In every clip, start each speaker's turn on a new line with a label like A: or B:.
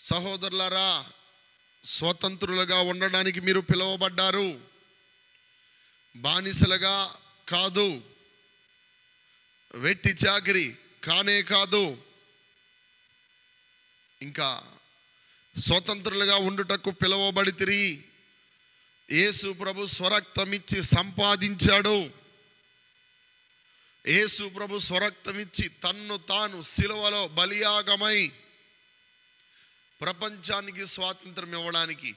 A: సహోదరులారా, స్వతంత్రులుగా ఉండడానికి మీరు పిలువబడ్డారు, బానిసలుగా కాదు. వెట్టి చాకిరి కానే కాదు. ఇంకా స్వతంత్రులుగా ఉండుటకు పిలువబడితిరి. యేసు ప్రభు స్వరక్తమిచ్చి సంపాదించాడు. యేసు ప్రభు స్వరక్తమిచ్చి తన్ను తాను సిలువలో బలియాగమై ప్రపంచానికి స్వాతంత్రం ఇవ్వడానికి,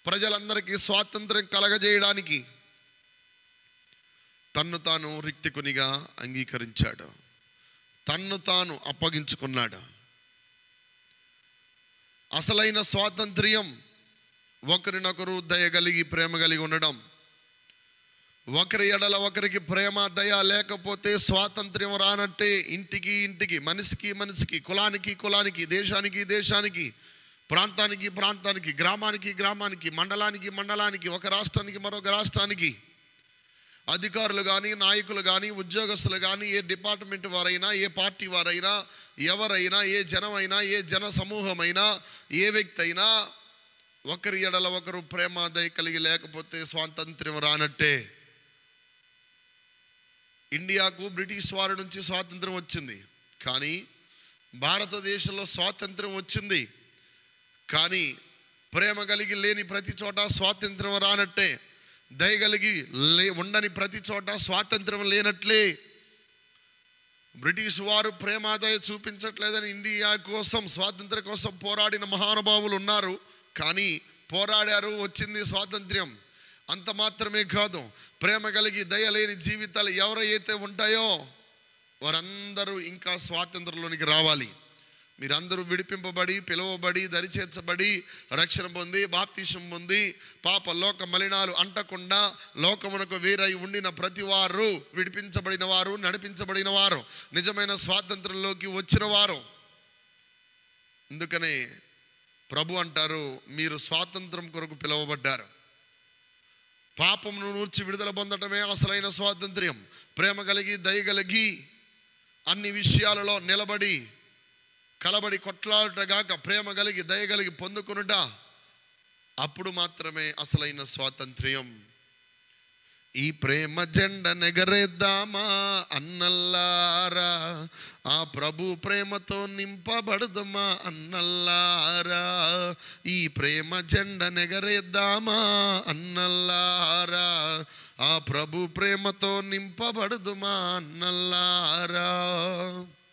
A: ప్రజలందరికీ స్వాతంత్రం కలగజేయడానికి తన్ను తాను రిక్తికునిగా అంగీకరించాడు. తన్ను తాను అప్పగించుకున్నాడు. అసలైన స్వాతంత్ర్యం ఒకరినొకరు దయ కలిగి ప్రేమ కలిగి ఉండడం. ఒకరి ఎడల ఒకరికి ప్రేమ దయ లేకపోతే స్వాతంత్ర్యం రానట్టే. ఇంటికి ఇంటికి, మనిషికి మనిషికి, కులానికి కులానికి, దేశానికి దేశానికి, ప్రాంతానికి ప్రాంతానికి, గ్రామానికి గ్రామానికి, మండలానికి మండలానికి, ఒక రాష్ట్రానికి మరొక రాష్ట్రానికి, అధికారులు కానీ, నాయకులు కానీ, ఉద్యోగస్తులు కానీ, ఏ డిపార్ట్మెంట్ వారైనా, ఏ పార్టీ వారైనా, ఎవరైనా, ఏ జనమైనా, ఏ జన సమూహమైనా, ఏ వ్యక్తి అయినా ఒకరి ఎడల ఒకరు ప్రేమ దయ కలిగి లేకపోతే స్వాతంత్ర్యం రానట్టే. ఇండియాకు బ్రిటిష్ వారి నుంచి స్వాతంత్రం వచ్చింది, కానీ భారతదేశంలో స్వాతంత్రం వచ్చింది, కానీ ప్రేమ కలిగి లేని ప్రతి చోట స్వాతంత్రం రానట్టే. దయ కలిగి ఉండని ప్రతి చోట స్వాతంత్రం లేనట్లే. బ్రిటిష్ వారు ప్రేమాదయ చూపించట్లేదని ఇండియా కోసం, స్వాతంత్రం కోసం పోరాడిన మహానుభావులు ఉన్నారు, కానీ పోరాడారు, వచ్చింది స్వాతంత్ర్యం. అంత మాత్రమే కాదు, ప్రేమ కలిగి దయలేని జీవితాలు ఎవరైతే ఉంటాయో వారందరూ ఇంకా స్వాతంత్రంలోనికి రావాలి. మీరందరూ విడిపింపబడి, పిలువబడి, దరిచేర్చబడి, రక్షణ పొంది, బాప్తిసం పొంది, పాప లోక మలినాలు అంటకుండా లోకమునకు వేరై ఉండిన ప్రతి వారు విడిపించబడిన వారు, నడిపించబడిన వారు, నిజమైన స్వాతంత్రంలోకి వచ్చిన వారు. అందుకనే ప్రభు అంటారు, మీరు స్వాతంత్రం కొరకు పిలువబడ్డారు. పాపమును నూర్చి విడుదల పొందటమే అసలైన స్వాతంత్ర్యం. ప్రేమ కలిగి దయ కలిగి అన్ని విషయాలలో నిలబడి కలబడి కొట్లాడటగాక ప్రేమ కలిగి దయ కలిగి పొందుకునుట, అప్పుడు మాత్రమే అసలైన స్వాతంత్ర్యం. ఈ ప్రేమ జెండ నెగరేద్దామా అన్నల్లారా, ఆ ప్రభు ప్రేమతో నింపబడదమా అన్నల్లారా. ఈ ప్రేమ జెండ నెగరేద్దామా అన్నల్లారా, ఆ ప్రభు ప్రేమతో నింపబడదమా అన్నల్లారా.